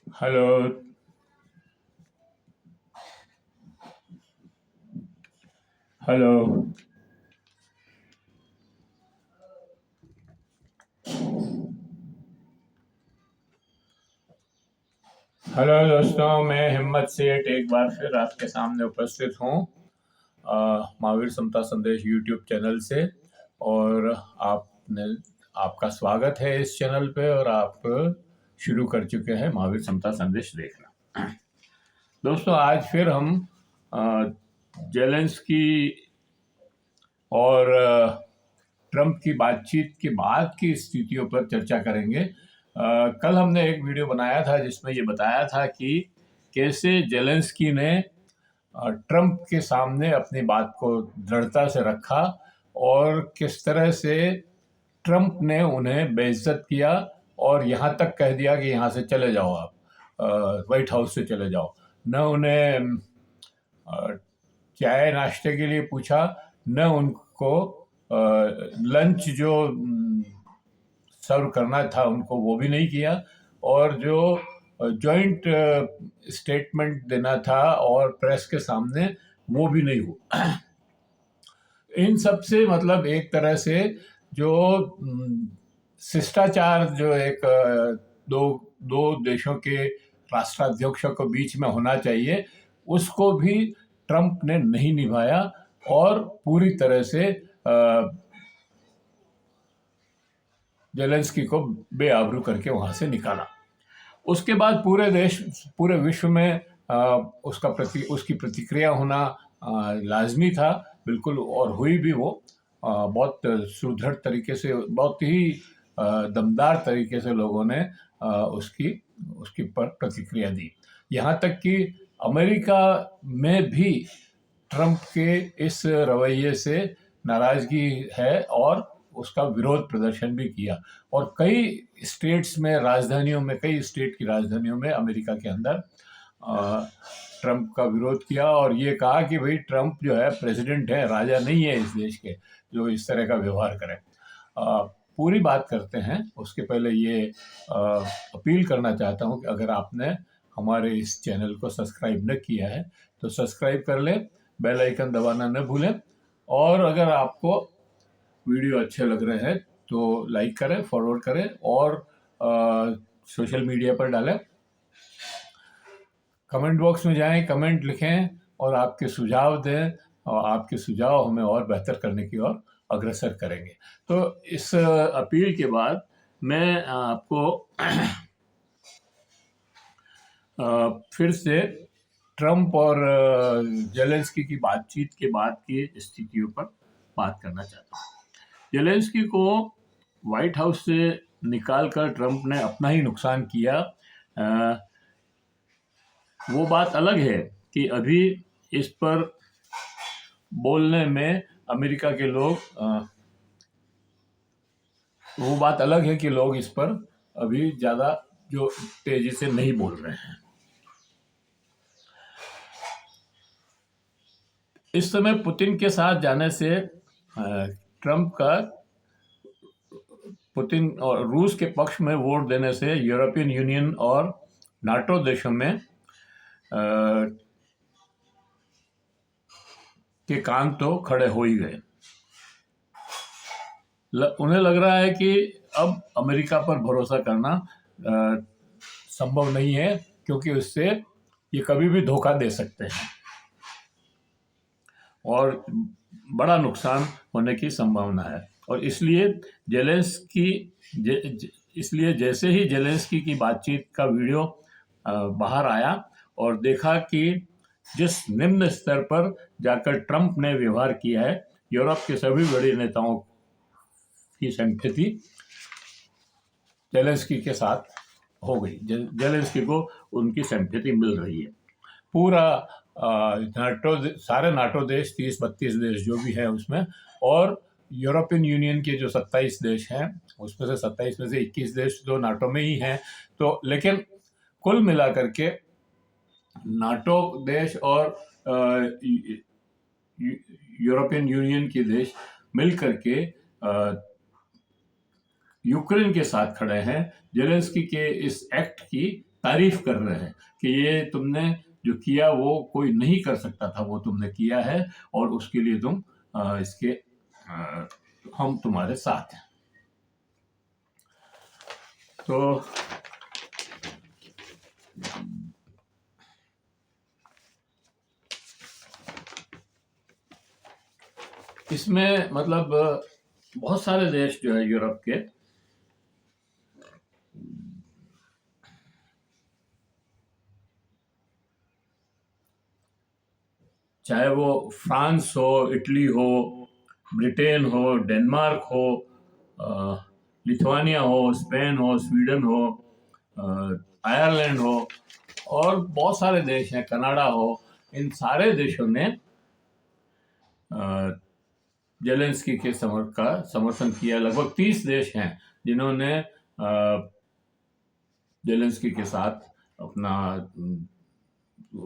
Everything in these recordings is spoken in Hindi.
हेलो। हेलो। हेलो दोस्तों, मैं हिम्मत सेठ एक बार फिर आपके सामने उपस्थित हूँ महावीर समता संदेश यूट्यूब चैनल से। और आपने आपका स्वागत है इस चैनल पे, और आप शुरू कर चुके हैं महावीर समता संदेश देखना। दोस्तों, आज फिर हम जेलेंस्की और ट्रंप की बातचीत के बाद की स्थितियों पर चर्चा करेंगे। कल हमने एक वीडियो बनाया था जिसमें ये बताया था कि कैसे जेलेंस्की ने ट्रंप के सामने अपनी बात को दृढ़ता से रखा, और किस तरह से ट्रंप ने उन्हें बेइज्जत किया और यहाँ तक कह दिया कि यहाँ से चले जाओ, आप व्हाइट हाउस से चले जाओ। न उन्हें चाय नाश्ते के लिए पूछा, न उनको लंच जो सर्व करना था उनको वो भी नहीं किया, और जो जॉइंट स्टेटमेंट देना था और प्रेस के सामने वो भी नहीं हुआ। इन सब से मतलब एक तरह से जो शिष्टाचार जो एक दो दो देशों के राष्ट्राध्यक्षों के बीच में होना चाहिए, उसको भी ट्रंप ने नहीं निभाया और पूरी तरह से जेलेंस्की को बेआबरू करके वहां से निकाला। उसके बाद पूरे विश्व में उसकी प्रतिक्रिया होना लाजमी था, बिल्कुल, और हुई भी। वो बहुत सुदृढ़ तरीके से, बहुत ही दमदार तरीके से लोगों ने उसकी उसकी पर प्रतिक्रिया दी। यहाँ तक कि अमेरिका में भी ट्रंप के इस रवैये से नाराजगी है और उसका विरोध प्रदर्शन भी किया। और कई स्टेट्स में, राजधानियों में, कई स्टेट की राजधानियों में अमेरिका के अंदर ट्रंप का विरोध किया और ये कहा कि भाई ट्रंप जो है प्रेसिडेंट है, राजा नहीं है इस देश के, जो इस तरह का व्यवहार करे। पूरी बात करते हैं, उसके पहले ये अपील करना चाहता हूं कि अगर आपने हमारे इस चैनल को सब्सक्राइब न किया है तो सब्सक्राइब कर लें, बेल आइकन दबाना न भूलें, और अगर आपको वीडियो अच्छे लग रहे हैं तो लाइक करें, फॉरवर्ड करें और सोशल मीडिया पर डालें। कमेंट बॉक्स में जाएं, कमेंट लिखें और आपके सुझाव दें, और आपके सुझाव हमें और बेहतर करने की ओर अग्रसर करेंगे। तो इस अपील के बाद मैं आपको फिर से ट्रंप और जेलेंस्की की बातचीत के बाद की स्थितियों पर बात करना चाहता हूँ। जेलेंस्की को व्हाइट हाउस से निकालकर ट्रंप ने अपना ही नुकसान किया। वो बात अलग है कि अभी इस पर बोलने में अमेरिका के लोग वो बात अलग है कि लोग इस पर अभी ज़्यादा जो तेजी से नहीं बोल रहे हैं। इस समय पुतिन के साथ जाने से ट्रंप का पुतिन और रूस के पक्ष में वोट देने से यूरोपियन यूनियन और नाटो देशों में के कान तो खड़े हो ही गए। उन्हें लग रहा है कि अब अमेरिका पर भरोसा करना संभव नहीं है, क्योंकि उससे ये कभी भी धोखा दे सकते हैं और बड़ा नुकसान होने की संभावना है। और इसलिए जैसे ही जेलेंस्की की बातचीत का वीडियो बाहर आया और देखा कि जिस निम्न स्तर पर जाकर ट्रंप ने व्यवहार किया है, यूरोप के सभी बड़े नेताओं की सिंपैथी जेलेंस्की के साथ हो गई। जेलेंस्की को उनकी सिंपैथी मिल रही है। पूरा सारे नाटो देश, 30-32 देश जो भी है उसमें, और यूरोपियन यूनियन के जो 27 देश हैं उसमें से 27 में से 21 देश तो नाटो में ही हैं। तो लेकिन कुल मिलाकर के नाटो देश और यूरोपियन यूनियन के देश मिलकर के यूक्रेन के साथ खड़े हैं जेलेंस्की के इस एक्ट की तारीफ कर रहे हैं कि ये तुमने जो किया वो कोई नहीं कर सकता था, वो तुमने किया है और उसके लिए तुम इसके हम तुम्हारे साथ हैं। तो इसमें मतलब बहुत सारे देश जो है यूरोप के, चाहे वो फ्रांस हो, इटली हो, ब्रिटेन हो, डेनमार्क हो, लिथुआनिया हो, स्पेन हो, स्वीडन हो, आयरलैंड हो, और बहुत सारे देश हैं, कनाडा हो, इन सारे देशों ने जेलेंस्की के समर्थन किया। लगभग 30 देश हैं जिन्होंने जेलेंस्की के साथ अपना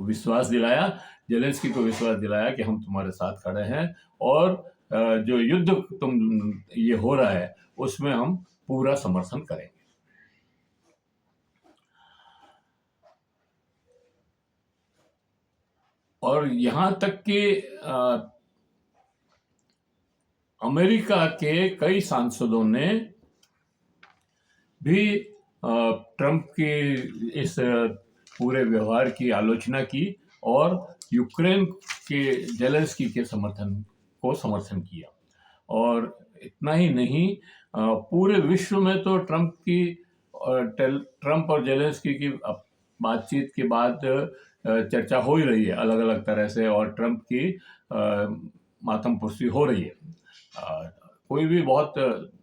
विश्वास दिलाया, जेलेंस्की को विश्वास दिलाया कि हम तुम्हारे साथ खड़े हैं और जो युद्ध ये हो रहा है उसमें हम पूरा समर्थन करेंगे। और यहाँ तक कि अमेरिका के कई सांसदों ने भी ट्रंप की इस पूरे व्यवहार की आलोचना की और यूक्रेन के जेलेंस्की के समर्थन किया। और इतना ही नहीं, पूरे विश्व में तो ट्रंप और जेलेंस्की की बातचीत के बाद चर्चा हो ही रही है अलग अलग तरह से, और ट्रंप की मातमपुष्टि हो रही है। कोई भी बहुत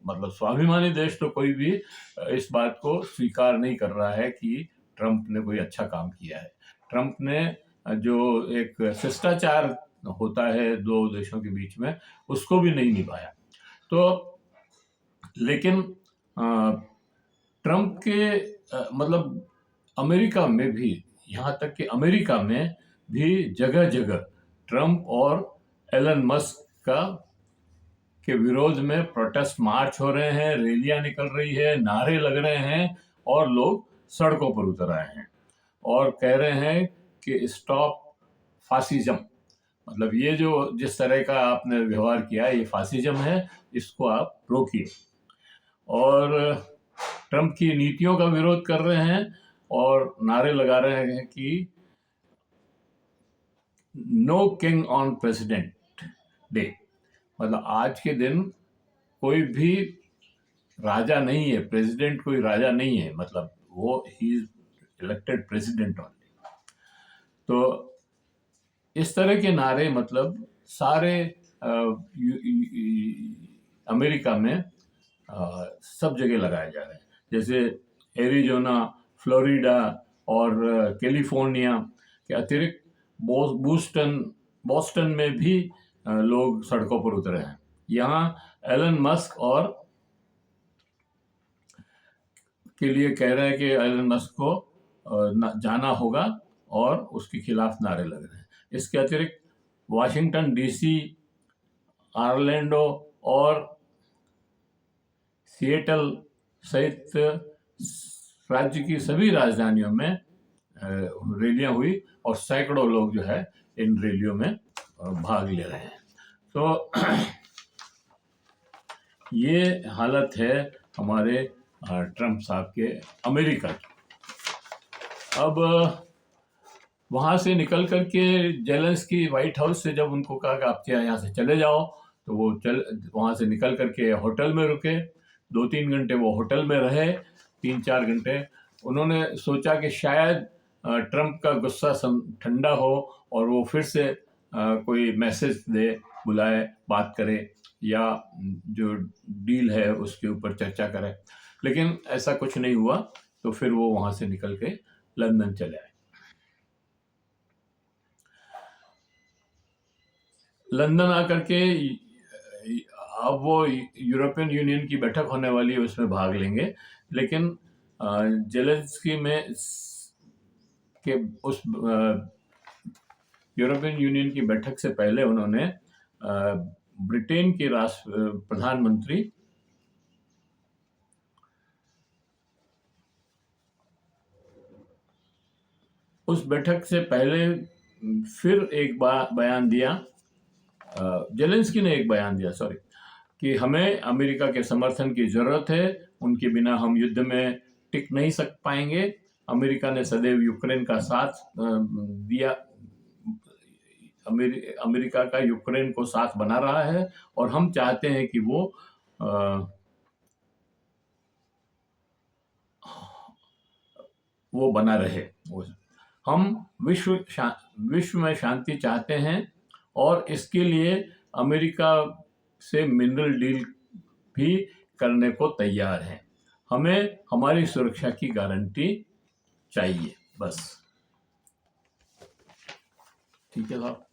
मतलब स्वाभिमानी देश तो कोई भी इस बात को स्वीकार नहीं कर रहा है कि ट्रंप ने कोई अच्छा काम किया है। ट्रंप ने जो एक शिष्टाचार होता है दो देशों के बीच में, उसको भी नहीं निभाया। तो लेकिन ट्रंप के मतलब अमेरिका में भी, यहाँ तक कि अमेरिका में भी जगह जगह ट्रंप और एलन मस्क के विरोध में प्रोटेस्ट मार्च हो रहे हैं, रैलियां निकल रही है, नारे लग रहे हैं और लोग सड़कों पर उतर आए हैं और कह रहे हैं कि स्टॉप फासिज्म। मतलब ये जो जिस तरह का आपने व्यवहार किया ये फासिज्म है, इसको आप रोकिए। और ट्रंप की नीतियों का विरोध कर रहे हैं और नारे लगा रहे हैं कि no king on president day. मतलब आज के दिन कोई भी राजा नहीं है, प्रेसिडेंट कोई राजा नहीं है, मतलब वो he is elected president only. तो इस तरह के नारे मतलब सारे अमेरिका में सब जगह लगाए जा रहे हैं। जैसे एरिजोना, फ्लोरिडा और कैलिफोर्निया के अतिरिक्त बॉस्टन में भी लोग सड़कों पर उतरे हैं। यहाँ एलन मस्क और के लिए कह रहे हैं कि एलन मस्क को जाना होगा और उसके खिलाफ नारे लग रहे हैं। इसके अतिरिक्त वाशिंगटन डीसी, ऑरलैंडो और सिएटल सहित राज्य की सभी राजधानियों में रैलियां हुई और सैकड़ों लोग जो है इन रैलियों में भाग ले रहे हैं। तो ये हालत है हमारे ट्रंप साहब के अमेरिका की। अब वहाँ से निकल करके जेलेंस्की व्हाइट हाउस से जब उनको कहा कि आप यहाँ से चले जाओ, तो वो वहाँ से निकल करके होटल में रुके। 2-3 घंटे वो होटल में रहे, 3-4 घंटे। उन्होंने सोचा कि शायद ट्रंप का गुस्सा ठंडा हो और वो फिर से कोई मैसेज दे, बुलाए, बात करे या जो डील है उसके ऊपर चर्चा करे, लेकिन ऐसा कुछ नहीं हुआ। तो फिर वो वहाँ से निकल के लंदन चले आए। लंदन आकर के अब वो यूरोपियन यूनियन की बैठक होने वाली है, उसमें भाग लेंगे। लेकिन जेलेंस्की में के उस यूरोपियन यूनियन की बैठक से पहले उन्होंने ब्रिटेन के प्रधानमंत्री उस बैठक से पहले फिर एक बयान दिया, जेलेंस्की ने एक बयान दिया, सॉरी, कि हमें अमेरिका के समर्थन की ज़रूरत है, उनके बिना हम युद्ध में टिक नहीं सक पाएंगे। अमेरिका ने सदैव यूक्रेन का साथ दिया, अमेरिका का यूक्रेन को साथ बना रहा है और हम चाहते हैं कि वो बना रहे। हम विश्व में शांति चाहते हैं और इसके लिए अमेरिका से मिनरल डील भी करने को तैयार हैं। हमें हमारी सुरक्षा की गारंटी चाहिए, बस। ठीक है साहब।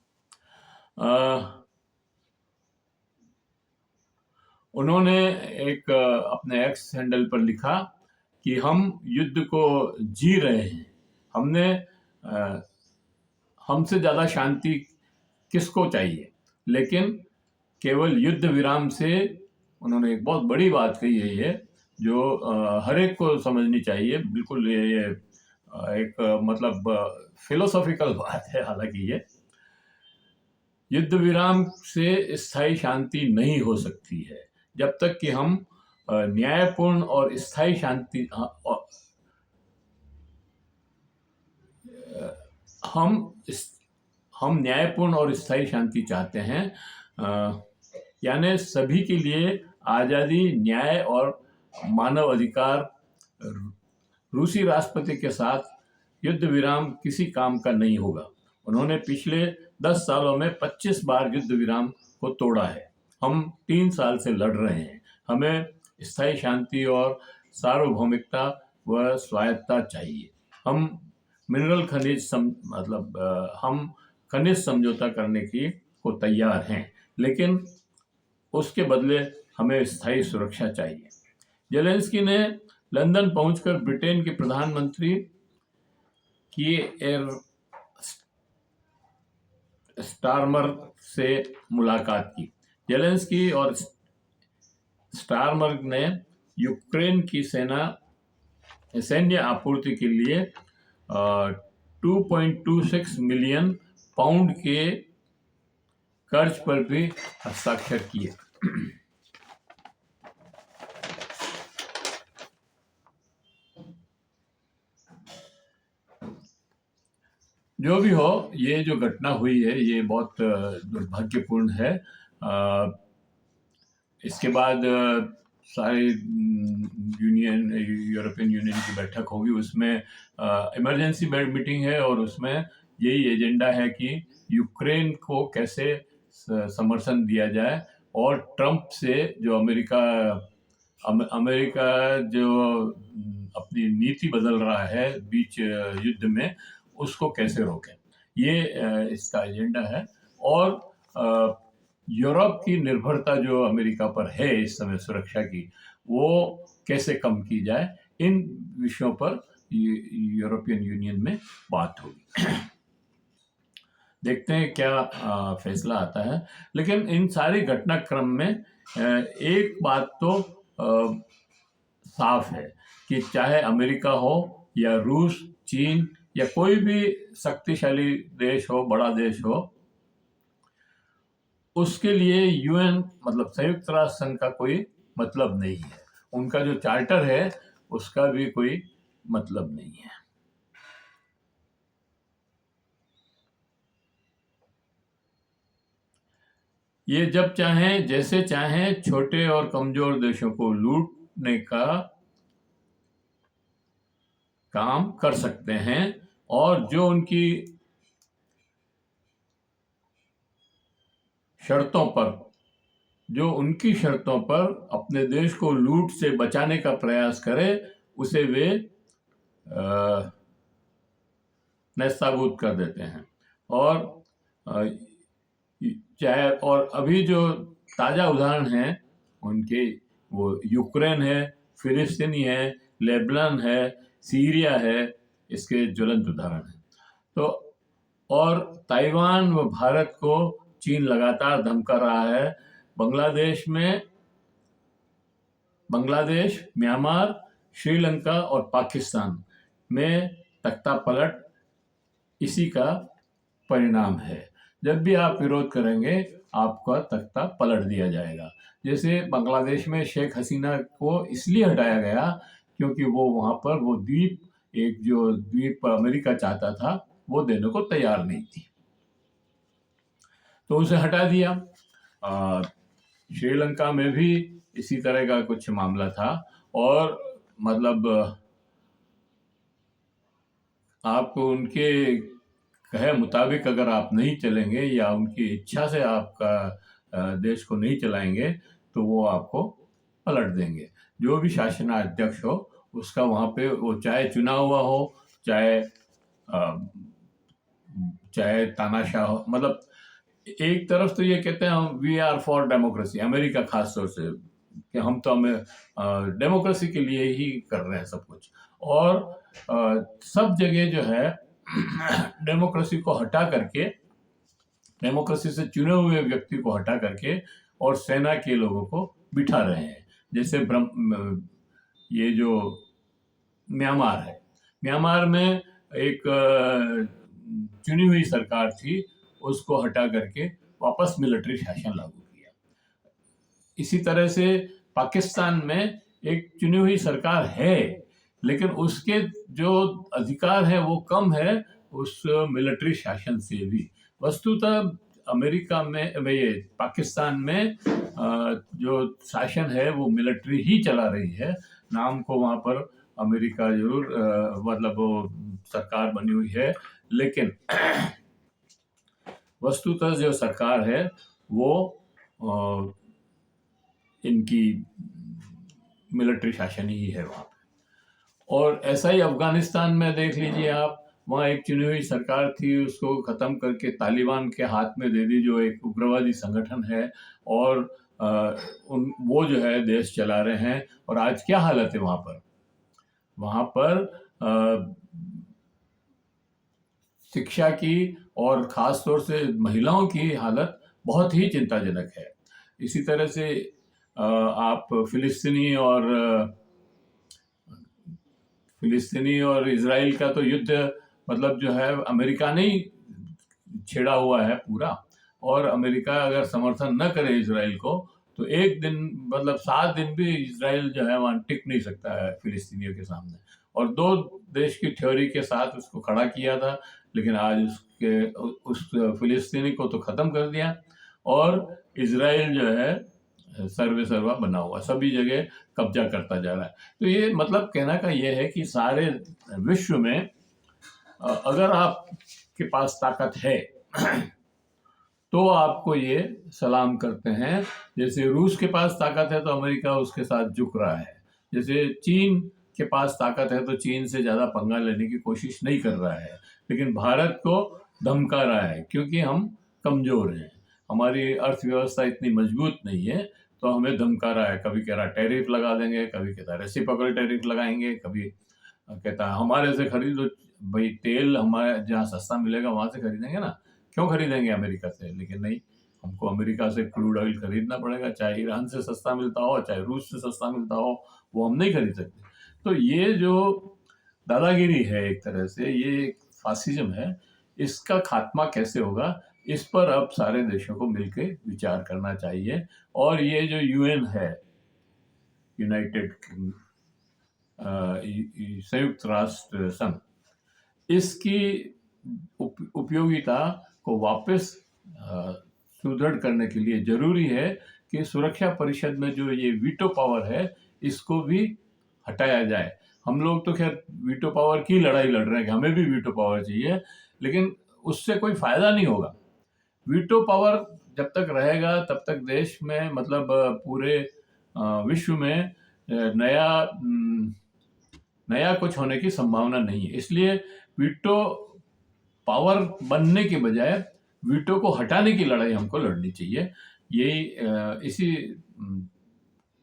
उन्होंने एक अपने एक्स हैंडल पर लिखा कि हम युद्ध को जी रहे हैं, हमने हमसे ज़्यादा शांति किसको चाहिए, लेकिन केवल युद्ध विराम से, उन्होंने एक बहुत बड़ी बात कही है ये, जो हर एक को समझनी चाहिए, बिल्कुल ये एक मतलब फिलोसॉफिकल बात है। हालांकि ये युद्ध विराम से स्थायी शांति नहीं हो सकती है जब तक कि हम न्यायपूर्ण और स्थायी शांति हम न्यायपूर्ण और स्थायी शांति चाहते हैं, यानी सभी के लिए आज़ादी, न्याय और मानव अधिकार। रूसी राष्ट्रपति के साथ युद्ध विराम किसी काम का नहीं होगा। उन्होंने पिछले 10 सालों में 25 बार युद्ध विराम को तोड़ा है। हम 3 साल से लड़ रहे हैं। हमें स्थायी शांति और सार्वभौमिकता व स्वायत्तता चाहिए। हम मिनरल खनिज हम खनिज समझौता करने की को तैयार हैं, लेकिन उसके बदले हमें स्थायी सुरक्षा चाहिए। जेलेंस्की ने लंदन पहुंचकर ब्रिटेन के प्रधानमंत्री कीयर स्टारमर से मुलाकात की। जेलेंस्की और स्टारमर ने यूक्रेन की सैन्य आपूर्ति के लिए 2.26 मिलियन पाउंड के कर्ज पर भी हस्ताक्षर किए। जो भी हो, ये जो घटना हुई है ये बहुत दुर्भाग्यपूर्ण है। इसके बाद सारी यूरोपियन यूनियन की बैठक होगी, उसमें इमरजेंसी मीटिंग है और उसमें यही एजेंडा है कि यूक्रेन को कैसे समर्थन दिया जाए और ट्रंप से जो अमेरिका जो अपनी नीति बदल रहा है बीच युद्ध में, उसको कैसे रोकें, ये इसका एजेंडा है। और यूरोप की निर्भरता जो अमेरिका पर है इस समय सुरक्षा की, वो कैसे कम की जाए, इन विषयों पर यूरोपियन यूनियन में बात होगी। देखते हैं क्या फैसला आता है। लेकिन इन सारे घटनाक्रम में एक बात तो साफ है कि चाहे अमेरिका हो या रूस, चीन या कोई भी शक्तिशाली देश हो, बड़ा देश हो, उसके लिए यूएन मतलब संयुक्त राष्ट्र संघ का कोई मतलब नहीं है। उनका जो चार्टर है उसका भी कोई मतलब नहीं है। ये जब चाहें, जैसे चाहें, छोटे और कमजोर देशों को लूटने का काम कर सकते हैं और जो उनकी शर्तों पर अपने देश को लूट से बचाने का प्रयास करे, उसे वे नस्ताबूद कर देते हैं। और चाहे, और अभी जो ताज़ा उदाहरण हैं उनके, वो यूक्रेन है, फिलिस्तीनी है, लेबनान है, सीरिया है, इसके ज्वलंत उदाहरण हैं। तो और ताइवान व भारत को चीन लगातार धमका रहा है। बांग्लादेश, म्यांमार, श्रीलंका और पाकिस्तान में तख्ता पलट इसी का परिणाम है। जब भी आप विरोध करेंगे, आपका तख्ता पलट दिया जाएगा। जैसे बांग्लादेश में शेख हसीना को इसलिए हटाया गया क्योंकि वो वहाँ पर वो द्वीप, एक जो द्वीप अमेरिका चाहता था, वो देने को तैयार नहीं थी, तो उसे हटा दिया। श्रीलंका में भी इसी तरह का कुछ मामला था। और मतलब आप उनके कहे मुताबिक अगर आप नहीं चलेंगे या उनकी इच्छा से आपका देश को नहीं चलाएंगे, तो वो आपको पलट देंगे। जो भी शासनाध्यक्ष हो, उसका वहाँ पे वो चाहे चुना हुआ हो, चाहे चाहे तानाशाह हो। मतलब एक तरफ तो ये कहते हैं we are for democracy, America खास तौर से, कि हम तो हमें डेमोक्रेसी के लिए ही कर रहे हैं सब कुछ। और सब जगह जो है डेमोक्रेसी को हटा करके, डेमोक्रेसी से चुने हुए व्यक्ति को हटा करके और सेना के लोगों को बिठा रहे हैं। जैसे ये जो म्यांमार है, म्यांमार में एक चुनी हुई सरकार थी, उसको हटा करके वापस मिलिट्री शासन लागू किया। इसी तरह से पाकिस्तान में एक चुनी हुई सरकार है, लेकिन उसके जो अधिकार है वो कम है उस मिलिट्री शासन से भी। वस्तुतः अमेरिका में ये पाकिस्तान में जो शासन है वो मिलिट्री ही चला रही है। नाम को वहाँ पर अमेरिका जरूर मतलब वो सरकार बनी हुई है, लेकिन वस्तुतः जो सरकार है वो इनकी मिलिट्री शासन ही है वहाँ पे। और ऐसा ही अफगानिस्तान में देख लीजिए आप, वहाँ एक चुनी हुई सरकार थी, उसको ख़त्म करके तालिबान के हाथ में दे दी, जो एक उग्रवादी संगठन है। और वो जो है देश चला रहे हैं। और आज क्या हालत है वहाँ पर? वहाँ पर शिक्षा की और ख़ास तौर से महिलाओं की हालत बहुत ही चिंताजनक है। इसी तरह से आप फिलिस्तीनी और इजराइल का तो युद्ध मतलब जो है अमेरिका ने ही छेड़ा हुआ है पूरा। और अमेरिका अगर समर्थन न करे इजराइल को, तो एक दिन मतलब 7 दिन भी इजराइल जो है वहाँ टिक नहीं सकता है फिलिस्तीनियों के सामने। और 2 देश की थ्योरी के साथ उसको खड़ा किया था, लेकिन आज उस फिलिस्तीनी को तो ख़त्म कर दिया। और इजराइल जो है सर्वे सर्वा बना हुआ, सभी जगह कब्जा करता जा रहा है। तो ये मतलब कहना का ये है कि सारे विश्व में अगर आपके पास ताकत है तो आपको ये सलाम करते हैं। जैसे रूस के पास ताकत है तो अमेरिका उसके साथ झुक रहा है। जैसे चीन के पास ताकत है तो चीन से ज़्यादा पंगा लेने की कोशिश नहीं कर रहा है, लेकिन भारत को धमका रहा है क्योंकि हम कमज़ोर हैं, हमारी अर्थव्यवस्था इतनी मजबूत नहीं है, तो हमें धमका रहा है। कभी कह रहा टैरिफ लगा देंगे, कभी कहता है रेसिप्रोकल टैरिफ लगाएंगे, कभी कहता है हमारे से खरीदो। भाई तेल हमारे जहाँ सस्ता मिलेगा वहाँ से खरीदेंगे ना, क्यों खरीदेंगे अमेरिका से? लेकिन नहीं, हमको अमेरिका से क्रूड ऑयल खरीदना पड़ेगा, चाहे ईरान से सस्ता मिलता हो, चाहे रूस से सस्ता मिलता हो, वो हम नहीं खरीद सकते। तो ये जो दादागिरी है एक तरह से, ये फासिज्म है, इसका खात्मा कैसे होगा, इस पर अब सारे देशों को मिलकर विचार करना चाहिए। और ये जो यूएन है, यूनाइटेड संयुक्त राष्ट्र संघ, इसकी उपयोगिता को वापस सुदृढ़ करने के लिए जरूरी है कि सुरक्षा परिषद में जो ये वीटो पावर है, इसको भी हटाया जाए। हम लोग तो खैर वीटो पावर की लड़ाई लड़ रहे हैं कि हमें भी वीटो पावर चाहिए, लेकिन उससे कोई फायदा नहीं होगा। वीटो पावर जब तक रहेगा तब तक देश में मतलब पूरे विश्व में नया कुछ होने की संभावना नहीं है। इसलिए वीटो पावर बनने के बजाय वीटो को हटाने की लड़ाई हमको लड़नी चाहिए। यही इसी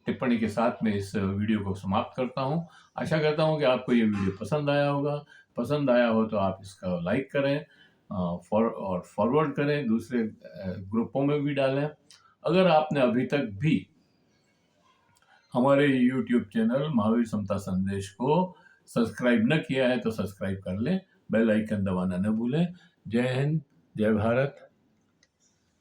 टिप्पणी के साथ मैं इस वीडियो को समाप्त करता हूं। आशा करता हूं कि आपको ये वीडियो पसंद आया होगा। पसंद आया हो तो आप इसका लाइक करें और फॉरवर्ड करें, दूसरे ग्रुपों में भी डालें। अगर आपने अभी तक भी हमारे YouTube चैनल महावीर समता संदेश को सब्सक्राइब न किया है तो सब्सक्राइब कर लें। बेल आइकन दबाना न भूलें। जय हिंद, जय भारत।